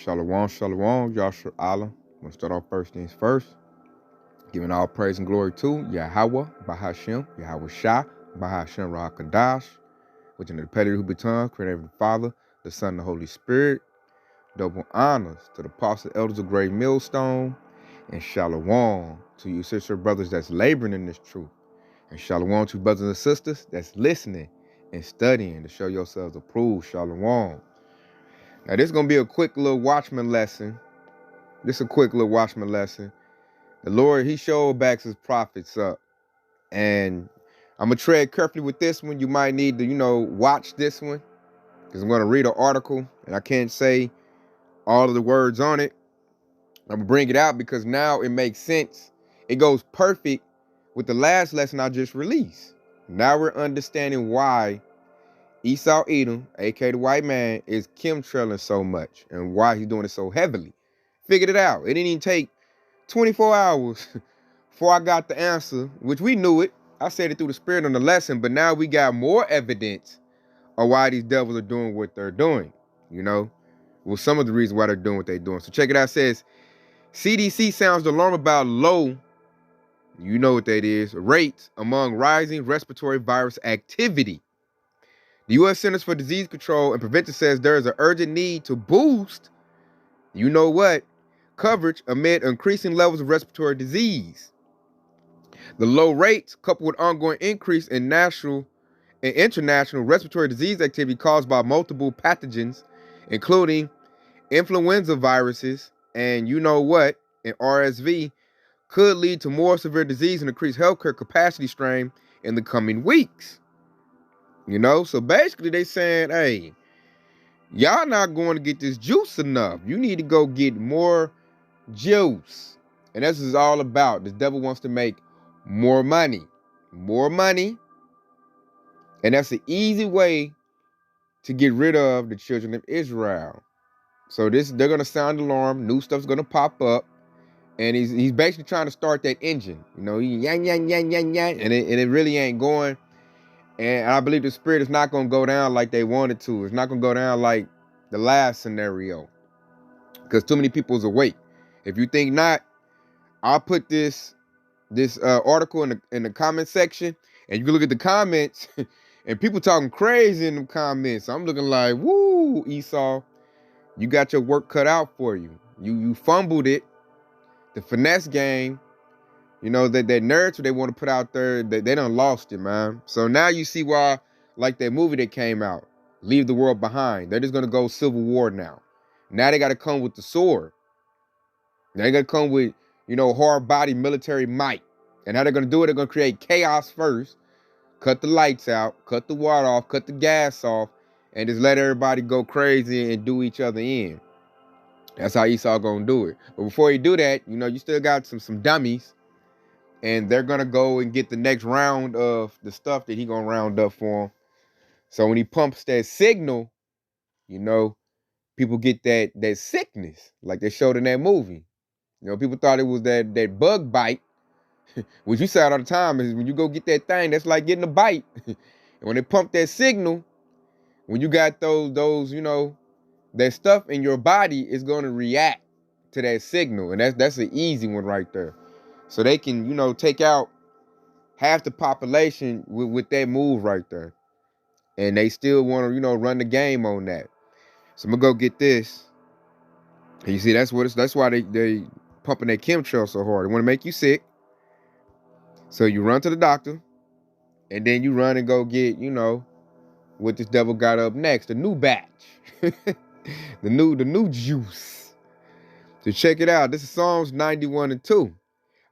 Shalom, shalom, Yashar Allah. We'll start off first things first. Giving all praise and glory to Yahweh, Bahashem, Yahweh Shah, Bahashem Rakadash, which in the Petty who beton, creator of the Father, the Son, and the Holy Spirit. Double honors to the apostle elders of Great Millstone, and shalom to you sister brothers that's laboring in this truth. And shalom to brothers and sisters that's listening and studying to show yourselves approved. Shalom. Now, this is going to be a quick little watchman lesson. The Lord, he showed backs his prophets up. And I'm going to tread carefully with this one. You might need to, watch this one. Because I'm going to read an article. And I can't say all of the words on it. I'm going to bring it out because now it makes sense. It goes perfect with the last lesson I just released. Now we're understanding why Esau Edom, aka the white man, is chemtrailing so much and why he's doing it so heavily. Figured it out. It didn't even take 24 hours before I got the answer, which we knew it. I said it through the spirit on the lesson, but now we got more evidence of why these devils are doing what they're doing. Well, some of the reasons why they're doing what they're doing. So check it out. It says, CDC sounds the alarm about low, you know what that is, rates among rising respiratory virus activity. The U.S. Centers for Disease Control and Prevention says there is an urgent need to boost, coverage amid increasing levels of respiratory disease. The low rates, coupled with ongoing increase in national and international respiratory disease activity caused by multiple pathogens, including influenza viruses and and RSV, could lead to more severe disease and increased healthcare capacity strain in the coming weeks. So basically they saying, hey, y'all not going to get this juice enough. You need to go get more juice. And that's what it's all about. The devil wants to make more money. More money. And that's an easy way to get rid of the children of Israel. So they're going to sound the alarm. New stuff's going to pop up. And he's basically trying to start that engine. He yang, yang, yang, yang, yang. And it really ain't going. And I believe the spirit is not going to go down like they wanted to. It's not going to go down like the last scenario. Because too many people's awake. If you think not, I'll put this article in the comment section. And you can look at the comments. And people talking crazy in the comments. I'm looking like, woo, Esau. You got your work cut out for you. You fumbled it. The finesse game. That narrative they want to put out there, they done lost it, man. So now you see why, like that movie that came out, Leave the World Behind. They're just going to go civil war now. Now they got to come with the sword. They got to come with, hard body military might. And how they're going to do it, they're going to create chaos first, cut the lights out, cut the water off, cut the gas off, and just let everybody go crazy and do each other in. That's how Esau going to do it. But before you do that, you still got some dummies. And they're going to go and get the next round of the stuff that he going to round up for them. So when he pumps that signal, people get that sickness like they showed in that movie. People thought it was that bug bite, which you say all the time is when you go get that thing, that's like getting a bite. And when they pump that signal, when you got those that stuff in your body is going to react to that signal. And that's an easy one right there. So they can, take out half the population with that move right there. And they still want to, run the game on that. So I'm going to go get this. And you see, that's why they pumping that chemtrail so hard. They want to make you sick. So you run to the doctor. And then you run and go get, what this devil got up next. The new batch. the new juice. So check it out. This is Psalms 91:2.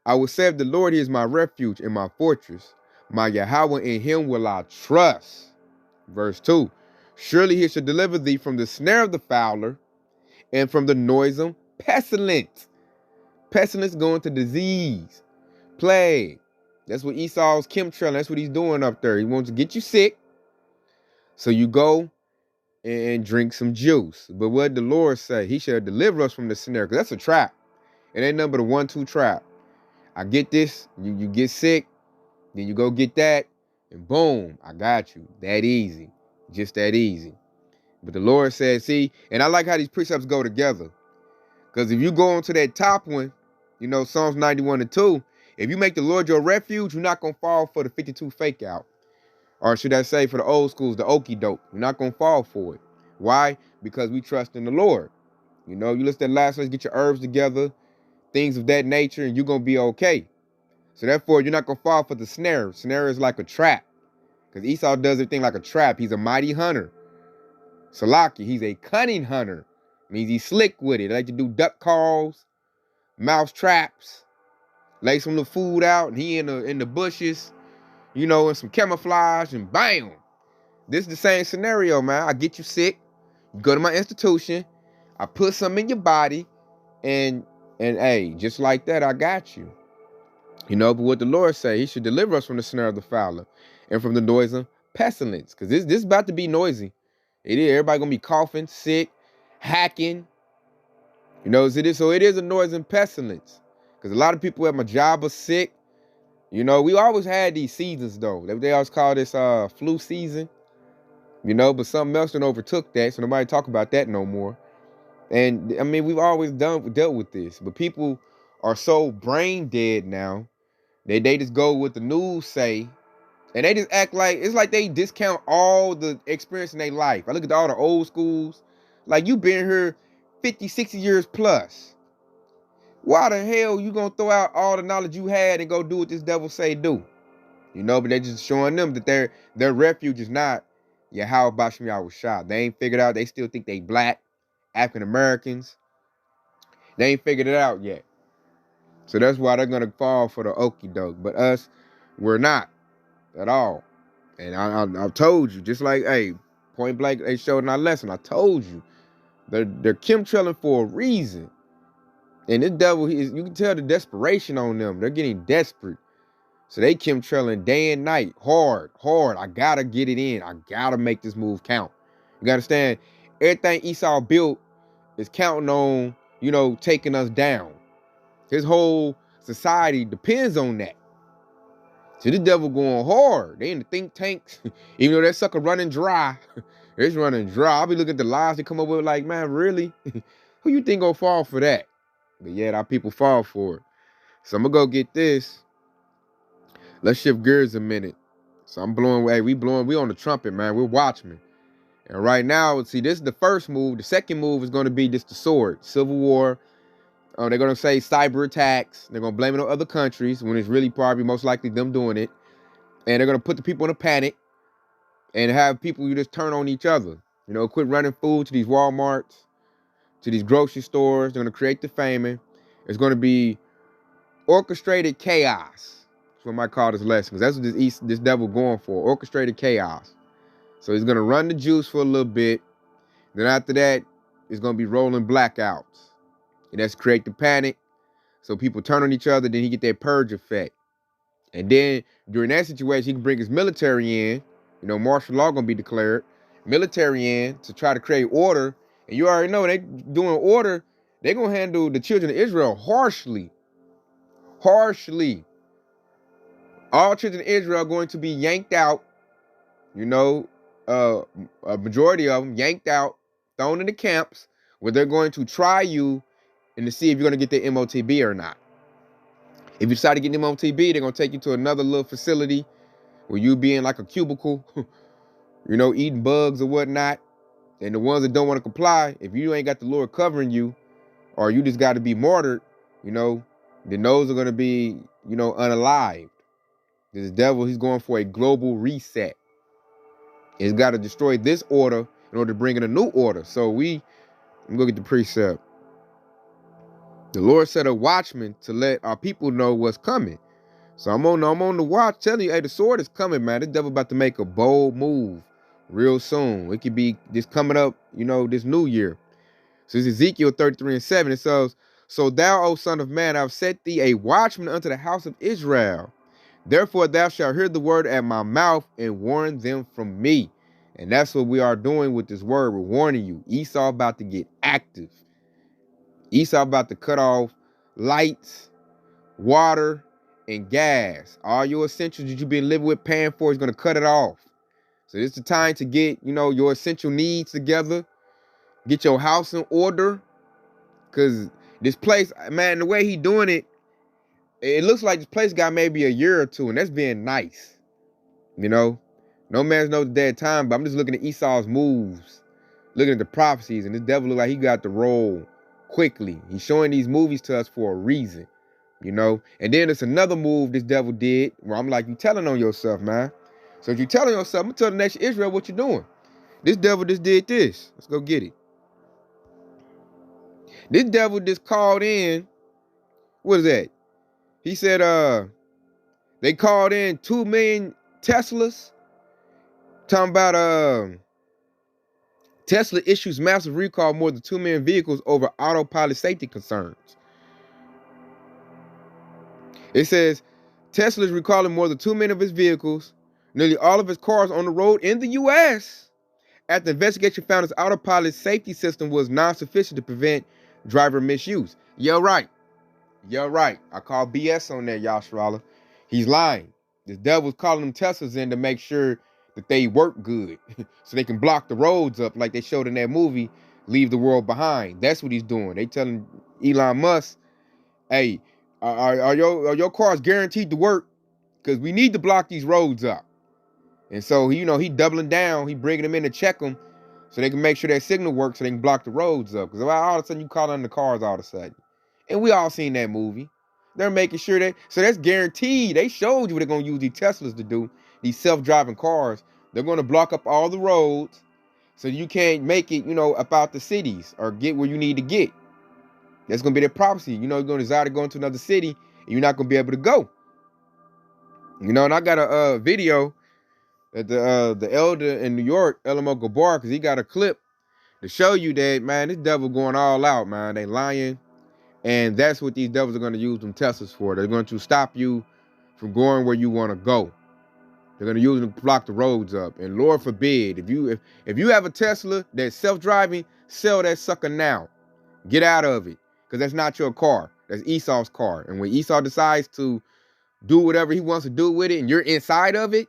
I will say of the Lord, he is my refuge and my fortress. My Yahweh, in him will I trust. Verse 2. Surely he shall deliver thee from the snare of the fowler and from the noisome pestilence. Pestilence going to disease, plague. That's what Esau's chemtrail. That's what he's doing up there. He wants to get you sick. So you go and drink some juice. But what did the Lord say? He shall deliver us from the snare. Because that's a trap. It ain't nothing but a 1-2 trap. I get this, you get sick, then you go get that, and boom, I got you. That easy. Just that easy. But the Lord said, see, and I like how these precepts go together. Because if you go on to that top one, you know, Psalms 91 and 2, if you make the Lord your refuge, you're not going to fall for the 52 fake out. Or should I say for the old schools, the okie doke. You're not going to fall for it. Why? Because we trust in the Lord. You know, you listen to that last one, get your herbs together, things of that nature, and you're going to be okay. So therefore, you're not going to fall for the snare. Snare is like a trap. Because Esau does everything like a trap. He's a mighty hunter. Salaki, he's a cunning hunter. Means he's slick with it. They like to do duck calls, mouse traps, lay some little food out, and he in the bushes, you know, in some camouflage, and bam. This is the same scenario, man. I get you sick, you go to my institution, I put something in your body, and hey, just like that, I got you. You know, but what the Lord say, he should deliver us from the snare of the fowler and from the noisome pestilence. Because this is about to be noisy. It is. Everybody gonna be coughing, sick, hacking. You know, so it is a noisome pestilence. Because a lot of people at my job are sick. You know, we always had these seasons though. They always call this flu season. You know, but something else done overtook that, so nobody talk about that no more. And I mean, we've always dealt with this, but people are so brain dead now. They just go with the news say, and they just act like, it's like they discount all the experience in their life. I look at all the old schools, like you been here 50, 60 years plus. Why the hell you gonna throw out all the knowledge you had and go do what this devil say do? You know, but they just showing them that their refuge is not Yahweh Bashim Yahweh Shah. They ain't figured out, they still think they black, African Americans. They ain't figured it out yet. So that's why they're gonna fall for the okie doke. But us, we're not at all. And I told you, just like, hey, point blank, they showed in our lesson. I told you, they're chemtrailing for a reason. And this devil, you can tell the desperation on them. They're getting desperate. So they chemtrailing day and night, hard. I gotta get it in. I gotta make this move count. You gotta understand, everything Esau built is counting on, you know, taking us down. His whole society depends on that. So this devil going hard. They in the think tanks. Even though that sucker running dry. It's running dry. I'll be looking at the lies they come up with like, man, really? Who you think gonna fall for that? But yet our people fall for it. So I'm gonna go get this. Let's shift gears a minute. So I'm blowing, hey, we on the trumpet, man. We're watchmen. And right now, see, this is the first move. The second move is gonna be just the sword. Civil war. They're going to say cyber attacks. They're going to blame it on other countries when it's really probably most likely them doing it. And they're going to put the people in a panic and have people you just turn on each other. You know, quit running food to these Walmarts, to these grocery stores. They're going to create the famine. It's going to be orchestrated chaos. That's what I might call this lesson, because that's what this devil going for, orchestrated chaos. So he's going to run the juice for a little bit. Then after that, it's going to be rolling blackouts. And that's create the panic. So people turn on each other, then he get that purge effect. And then during that situation, he can bring his military in. You know, martial law gonna be declared. Military in to try to create order. And you already know they doing order, they're gonna handle the children of Israel harshly. Harshly. All children of Israel are going to be yanked out. You know, a majority of them yanked out, thrown in the camps, where they're going to try you and to see if you're gonna get the MOTB or not. If you decide to get them MOTB, they're going to take you to another little facility where you be in like a cubicle, you know, eating bugs or whatnot. And the ones that don't want to comply, if you ain't got the Lord covering you, or you just got to be martyred, you know, then those are going to be, you know, unalived. This devil, he's going for a global reset. He's got to destroy this order in order to bring in a new order. So I'm going to get the precept. The Lord set a watchman to let our people know what's coming. So I'm on the watch telling you, hey, the sword is coming, man. This devil about to make a bold move real soon. It could be this coming up, you know, this new year. So it's Ezekiel 33:7. It says, so thou, O son of man, I have set thee a watchman unto the house of Israel. Therefore thou shalt hear the word at my mouth and warn them from me. And that's what we are doing with this word. We're warning you. Esau about to get active. Esau about to cut off lights, water, and gas. All your essentials that you've been living with, paying for, is going to cut it off. So it's the time to get, your essential needs together, get your house in order, because this place, man, the way he doing it, it looks like this place got maybe a year or two, and that's being nice. No man knows the dead time, but I'm just looking at Esau's moves, looking at the prophecies, and this devil look like he got the role quickly. He's showing these movies to us for a reason, And then it's another move this devil did where I'm like, you telling on yourself, man. So if you telling yourself, I'm gonna tell the nation Israel what you're doing. This devil just did this. Let's go get it. This devil just called in. What is that? He said, they called in 2 million Teslas. Talking about Tesla issues massive recall more than 2 million vehicles over autopilot safety concerns. It says Tesla is recalling more than 2 million of its vehicles, nearly all of its cars on the road in the U.S. after the investigation found its autopilot safety system was non-sufficient to prevent driver misuse. You're right. I call BS on that, Yashrala. He's lying. This devil's calling them Teslas in to make sure that they work good so they can block the roads up like they showed in that movie, Leave the World Behind. That's what he's doing. They telling Elon Musk, hey, are your cars guaranteed to work? Because we need to block these roads up. And so, he doubling down. He bringing them in to check them so they can make sure that signal works so they can block the roads up. Because all of a sudden you call on the cars all of a sudden. And we all seen that movie. They're making sure so that's guaranteed. They showed you what they're going to use these Teslas to do, these self-driving cars. They're going to block up all the roads so you can't make it, about the cities or get where you need to get. That's going to be their prophecy. You're going to desire to go into another city and you're not going to be able to go. And I got a video that the elder in New York, Elmo Gabar, because he got a clip to show you that, man, this devil going all out, man. They lying. And that's what these devils are going to use them Teslas for. They're going to stop you from going where you want to go. They're going to use them to block the roads up. And Lord forbid, if you have a Tesla that's self-driving, sell that sucker now. Get out of it. Because that's not your car. That's Esau's car. And when Esau decides to do whatever he wants to do with it and you're inside of it,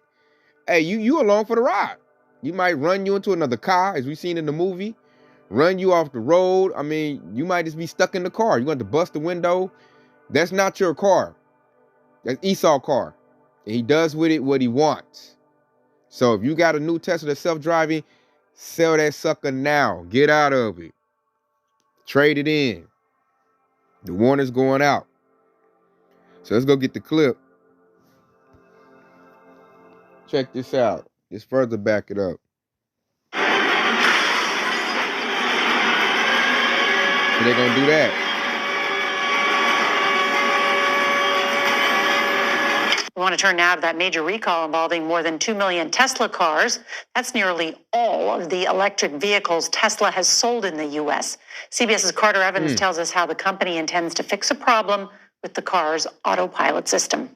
hey, you along for the ride. You might run you into another car, as we've seen in the movie. Run you off the road. I mean, you might just be stuck in the car. You want to bust the window. That's not your car. That's Esau's car. And he does with it what he wants. So if you got a new Tesla that's self-driving, sell that sucker now. Get out of it. Trade it in. The warning's going out. So let's go get the clip. Check this out. Just further back it up. So they're going to do that. We want to turn now to that major recall involving more than 2 million Tesla cars. That's nearly all of the electric vehicles Tesla has sold in the U.S. CBS's Carter Evans tells us how the company intends to fix a problem with the car's autopilot system.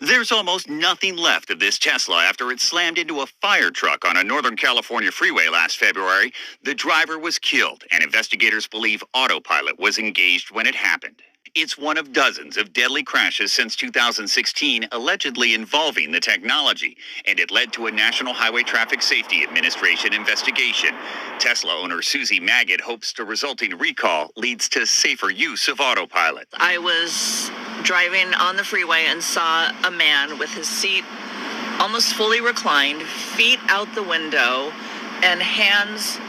There's almost nothing left of this Tesla after it slammed into a fire truck on a Northern California freeway last February. The driver was killed, and investigators believe autopilot was engaged when it happened. It's one of dozens of deadly crashes since 2016 allegedly involving the technology, and it led to a National Highway Traffic Safety Administration investigation. Tesla owner Susie Maggot hopes the resulting recall leads to safer use of autopilot. I was driving on the freeway and saw a man with his seat almost fully reclined, feet out the window, and hands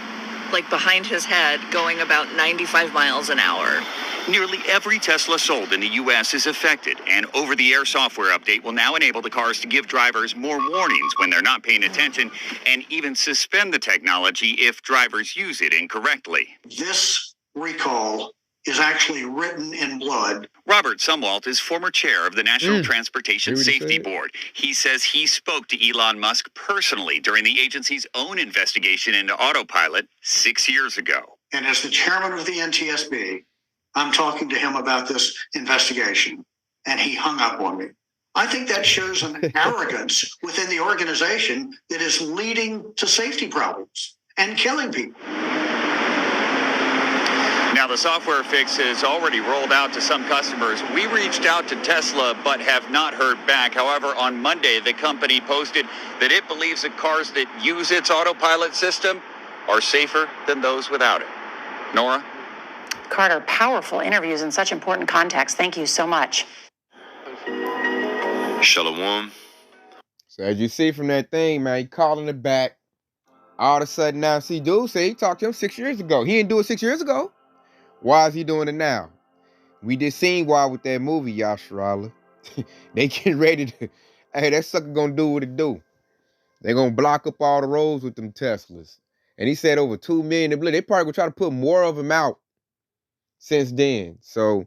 like behind his head going about 95 miles an hour. Nearly every Tesla sold in the U.S. is affected, and over-the-air software update will now enable the cars to give drivers more warnings when they're not paying attention and even suspend the technology if drivers use it incorrectly. This recall is actually written in blood. Robert Sumwalt is former chair of the National Transportation Safety Board. He says he spoke to Elon Musk personally during the agency's own investigation into autopilot 6 years ago. And as the chairman of the NTSB, I'm talking to him about this investigation, and he hung up on me. I think that shows an arrogance within the organization that is leading to safety problems and killing people. Now, the software fix is already rolled out to some customers. We reached out to Tesla, but have not heard back. However, on Monday, the company posted that it believes that cars that use its autopilot system are safer than those without it. Nora? Carter, powerful interviews in such important context. Thank you so much. Shalom. So as you see from that thing, man, he calling it back. All of a sudden now, see, dude say he talked to him 6 years ago. He didn't do it 6 years ago. Why is he doing it now? We just seen why with that movie, Yasharala. They getting ready to, hey, that sucker gonna do what it do. They gonna block up all the roads with them Teslas. And he said over 2 million. They probably gonna try to put more of them out since then. So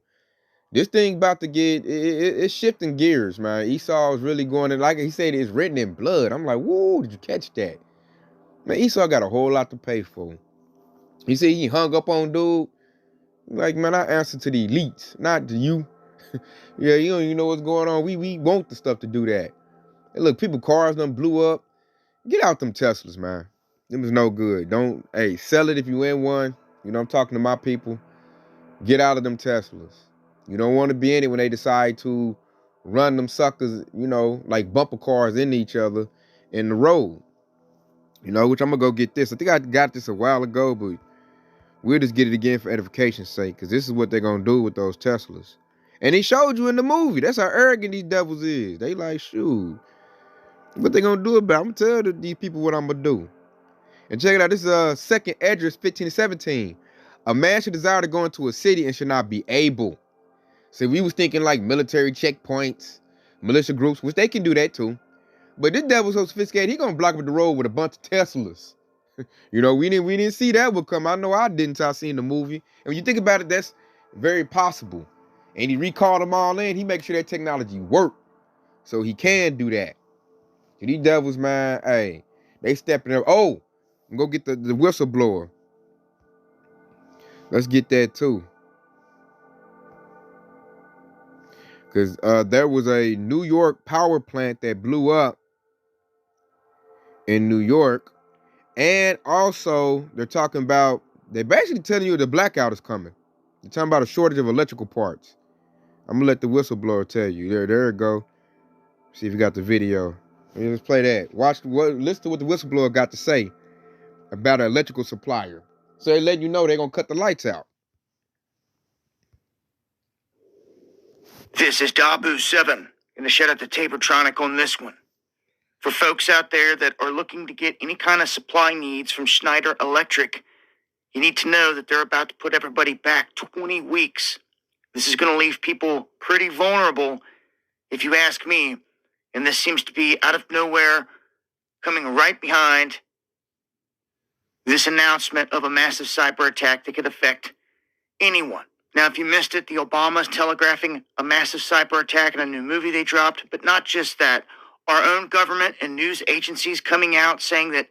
this thing about to get, it's shifting gears, man. Esau is really going in, like he said, it's written in blood. I'm like, whoa, did you catch that? Man, Esau got a whole lot to pay for. He said he hung up on dude. Like, man, I answer to the elites, not to you. Yeah, you don't even know what's going on. We want the stuff to do that. And look, people, cars done blew up. Get out them Teslas, man. Them is no good. Don't, hey, sell it if you in one. You know, I'm talking to my people. Get out of them Teslas. You don't want to be in it when they decide to run them suckers, you know, like bumper cars into each other in the road. You know, which I'm going to go get this. I think I got this a while ago, but we'll just get it again for edification's sake, because this is what they're going to do with those Teslas. And he showed you in the movie. That's how arrogant these devils is. They like, shoot. What they going to do about it? I'm going to tell these people what I'm going to do. And check it out. This is second Esdras 15 to 17. A man should desire to go into a city and should not be able. So we was thinking like military checkpoints, militia groups, which they can do that too. But this devil's so sophisticated, he gonna block up the road with a bunch of Teslas. You know, we didn't see that would come. I know I didn't until I seen the movie. And when you think about it, that's very possible. And he recalled them all in. He makes sure that technology work. So he can do that. And these devils, man, hey, they stepping up. Oh, go get the whistleblower. Let's get that too. Because there was a New York power plant that blew up in New York. And also, they're basically telling you the blackout is coming. They're talking about a shortage of electrical parts. I'm going to let the whistleblower tell you. There it go. See if you got the video. Let's play that. Listen to what the whistleblower got to say about an electrical supplier. So they let you know they're going to cut the lights out. This is Dabu7. Gonna shut out the Tapertronic on this one. For folks out there that are looking to get any kind of supply needs from Schneider Electric, you need to know that they're about to put everybody back 20 weeks. This is gonna leave people pretty vulnerable, if you ask me. And this seems to be out of nowhere, coming right behind this announcement of a massive cyber attack that could affect anyone. Now, if you missed it, the Obamas telegraphing a massive cyber attack in a new movie they dropped, but not just that. Our own government and news agencies coming out saying that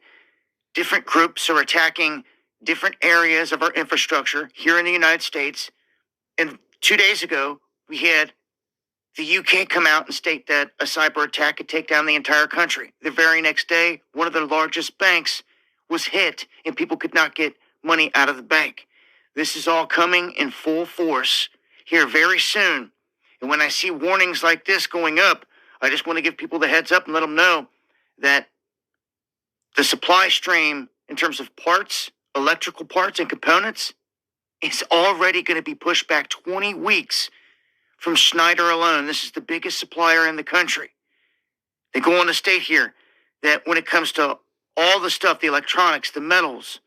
different groups are attacking different areas of our infrastructure here in the United States. And 2 days ago, we had the UK come out and state that a cyber attack could take down the entire country. The very next day, one of their largest banks was hit and people could not get money out of the bank. This is all coming in full force here very soon. And when I see warnings like this going up, I just want to give people the heads up and let them know that the supply stream in terms of parts, electrical parts and components, is already going to be pushed back 20 weeks from Schneider alone. This is the biggest supplier in the country. They go on to state here that when it comes to all the stuff, the electronics, the metals,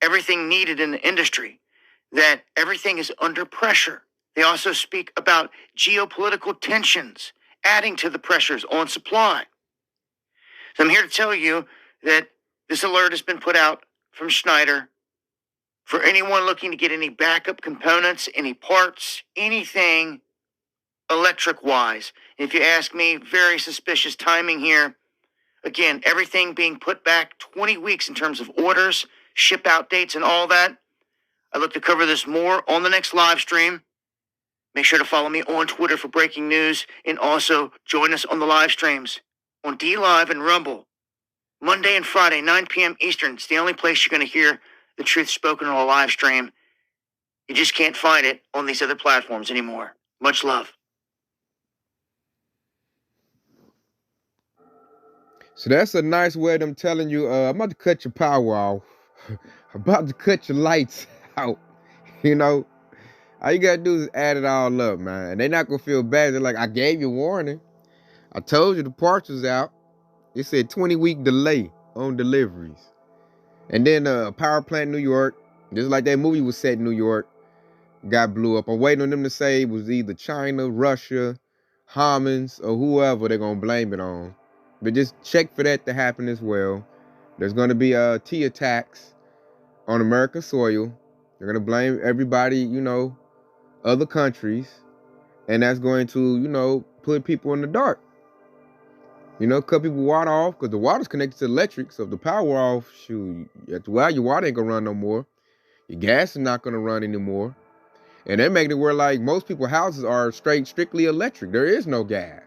everything needed in the industry, that everything is under pressure. They also speak about geopolitical tensions adding to the pressures on supply. So I'm here to tell you that this alert has been put out from Schneider for anyone looking to get any backup components, any parts, anything electric-wise. If you ask me, very suspicious timing here. Again, everything being put back 20 weeks in terms of orders, ship out dates, and all that. I look to cover this more on the next live stream. Make sure to follow me on Twitter for breaking news, and also join us on the live streams on DLive and Rumble. Monday and Friday, 9 p.m. Eastern. It's the only place you're going to hear the truth spoken on a live stream. You just can't find it on these other platforms anymore. Much love. So that's a nice way of them telling you, I'm about to cut your power off. I'm about to cut your lights out. You know, all you gotta do is add it all up, man. And they're not gonna feel bad. They're like, I gave you warning. I told you the parts was out. It said 20-week delay on deliveries. And then power plant New York, just like that movie was set in New York, got blew up. I'm waiting on them to say it was either China, Russia, Hamans, or whoever they're gonna blame it on. But just check for that to happen as well. There's gonna be T attacks on American soil. They're gonna blame everybody, you know, other countries, and that's going to, you know, put people in the dark. You know, cut people water off because the water's connected to electric. So if the power off, shoot, after a while your water ain't gonna run no more. Your gas is not gonna run anymore. And they're making it where like most people's houses are strictly electric. There is no gas.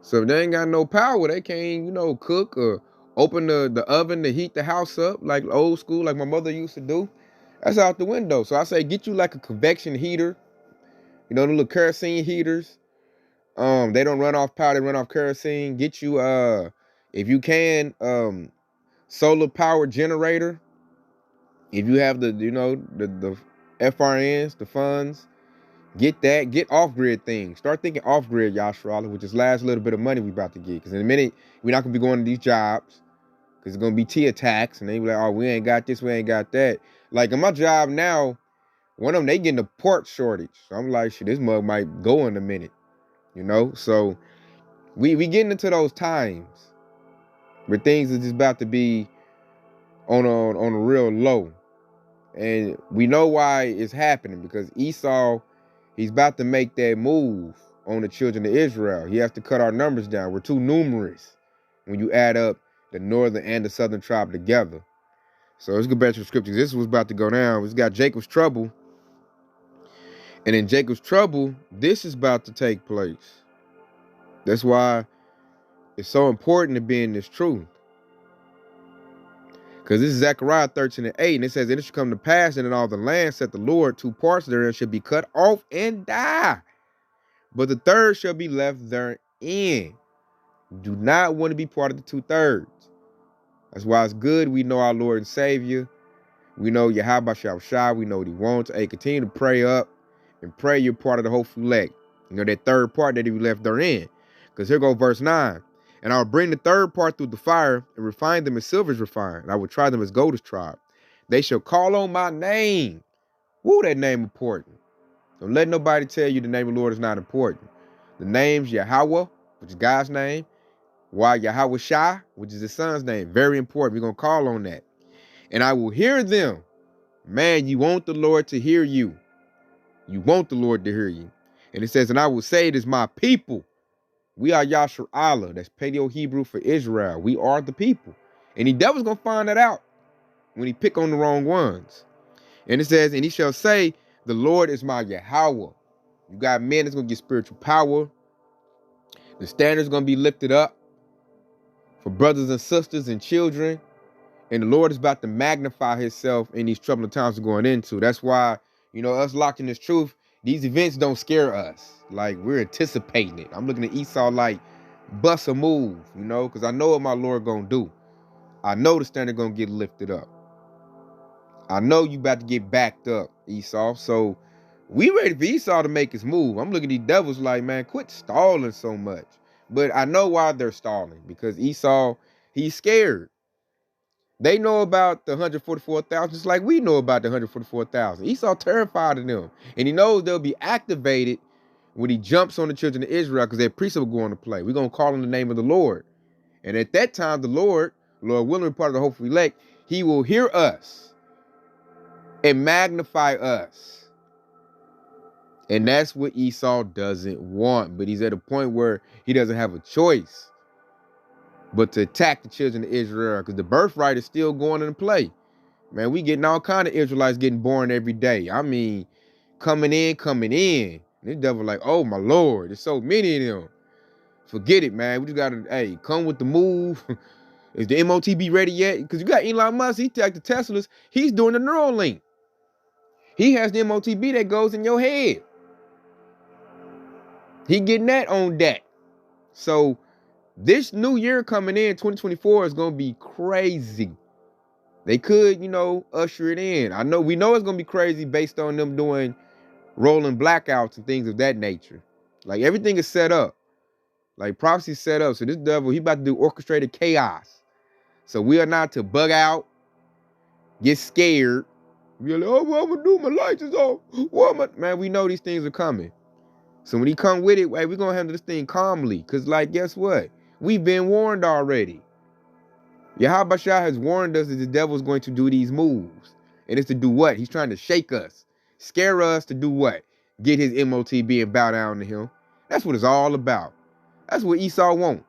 So if they ain't got no power, they can't, you know, cook or open the oven to heat the house up like old school, like my mother used to do. That's out the window. So I say get you like a convection heater, you know, the little kerosene heaters. They don't run off power, they run off kerosene. Get you if you can, solar power generator. If you have the, you know, the FRNs, the funds, get that. Get off-grid things. Start thinking off-grid, Yashrala, which is last little bit of money we about to get. Because in a minute, we're not going to be going to these jobs. Because it's going to be T attacks. And they be like, oh, we ain't got this, we ain't got that. Like, in my job now, one of them, they getting a part shortage. So I'm like, shit, this mug might go in a minute. You know? So, we getting into those times where things are just about to be on a real low. And we know why it's happening. Because Esau, he's about to make that move on the children of Israel. He has to cut our numbers down. We're too numerous when you add up the northern and the southern tribe together. So let's go back to the scriptures. This was about to go down. It's got Jacob's trouble. And in Jacob's trouble, this is about to take place. That's why it's so important to be in this truth. Because this is Zechariah 13:8, and it says, and it shall come to pass, and in all the land, said the Lord, 2 parts therein shall be cut off and die. But the third shall be left therein. Do not want to be part of the 2/3. That's why it's good we know our Lord and Savior. We know Yahweh Shai. We know what he wants. Hey, continue to pray up and pray you're part of the whole elect. You know, that third part that he left therein. Because here goes verse 9. And I will bring the third part through the fire and refine them as silver is refined. And I will try them as gold is tried. They shall call on my name. Woo, that name important. Don't let nobody tell you the name of the Lord is not important. The name's Yahweh, which is God's name. Why Yahweh Shai, which is his son's name. Very important. We're going to call on that. And I will hear them. Man, you want the Lord to hear you. You want the Lord to hear you. And it says, and I will say it is my people. We are Yashar Allah. That's Paleo-Hebrew for Israel. We are the people. And the devil's going to find that out when he pick on the wrong ones. And it says, and he shall say, the Lord is my Yahweh. You got men that's going to get spiritual power. The standard's going to be lifted up for brothers and sisters and children. And the Lord is about to magnify himself in these troubling times we're going into. That's why, you know, us locked in this truth, these events don't scare us. Like, we're anticipating it. I'm looking at Esau like, bust a move, you know, because I know what my Lord going to do. I know the standard going to get lifted up. I know you about to get backed up, Esau. So we ready for Esau to make his move. I'm looking at these devils like, man, quit stalling so much. But I know why they're stalling. Because Esau, he's scared. They know about the 144,000 just like we know about the 144,000. Esau terrified of them. And he knows they'll be activated when he jumps on the children of Israel because their priests are going to play. We're going to call on the name of the Lord. And at that time, the Lord willing, part of the hopeful elect, he will hear us and magnify us. And that's what Esau doesn't want. But he's at a point where he doesn't have a choice but to attack the children of Israel, because the birthright is still going into play. Man, we getting all kind of Israelites getting born every day. I mean, coming in. And this devil like, oh my Lord, there's so many of them. Forget it, man. We just gotta, hey, come with the move. Is the MOTB ready yet? Because you got Elon Musk, he attacked the Teslas. He's doing the Neuralink. He has the MOTB that goes in your head. He getting that on deck. So this new year coming in, 2024, is gonna be crazy. They could, usher it in. We know it's gonna be crazy based on them doing rolling blackouts and things of that nature. Like everything is set up. Like prophecy set up. So this devil, he about to do orchestrated chaos. So we are not to bug out, get scared. Be like, oh, what I'm gonna do? My lights is off. Man, we know these things are coming. So when he come with it, hey, we're gonna handle this thing calmly. Cause like, guess what? We've been warned already. Yahweh Shah has warned us that the devil's going to do these moves. And it's to do what? He's trying to shake us. Scare us to do what? Get his MOTB and bow down to him. That's what it's all about. That's what Esau want.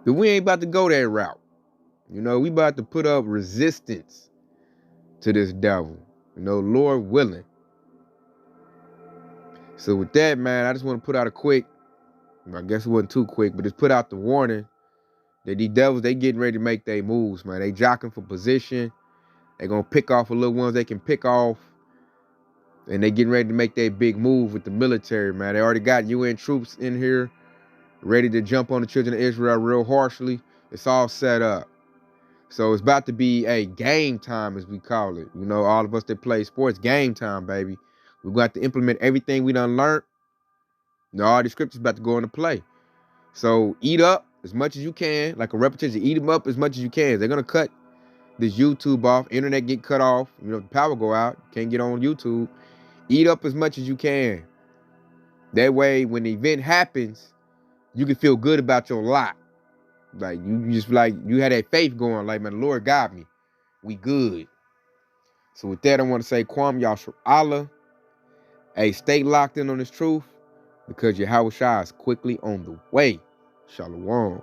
But we ain't about to go that route. We about to put up resistance to this devil. Lord willing. So with that, man, I just want to put out a quick, I guess it wasn't too quick, but just put out the warning that these devils, they getting ready to make their moves, man. They jockeying for position. They gonna pick off the little ones they can pick off. And they getting ready to make their big move with the military, man. They already got UN troops in here ready to jump on the children of Israel real harshly. It's all set up. So it's about to be a game time, as we call it. All of us that play sports, game time, baby. We're going to have to implement everything we done learned. All the scriptures about to go into play. So eat up as much as you can. Like a repetition, eat them up as much as you can. They're going to cut this YouTube off. Internet get cut off. The power go out. Can't get on YouTube. Eat up as much as you can. That way, when the event happens, you can feel good about your lot. Like, you just you had that faith going. Like, man, the Lord got me. We good. So with that, I want to say, Kwam Yashar Allah. Hey, stay locked in on this truth because Yahweh Shah is quickly on the way. Shalom.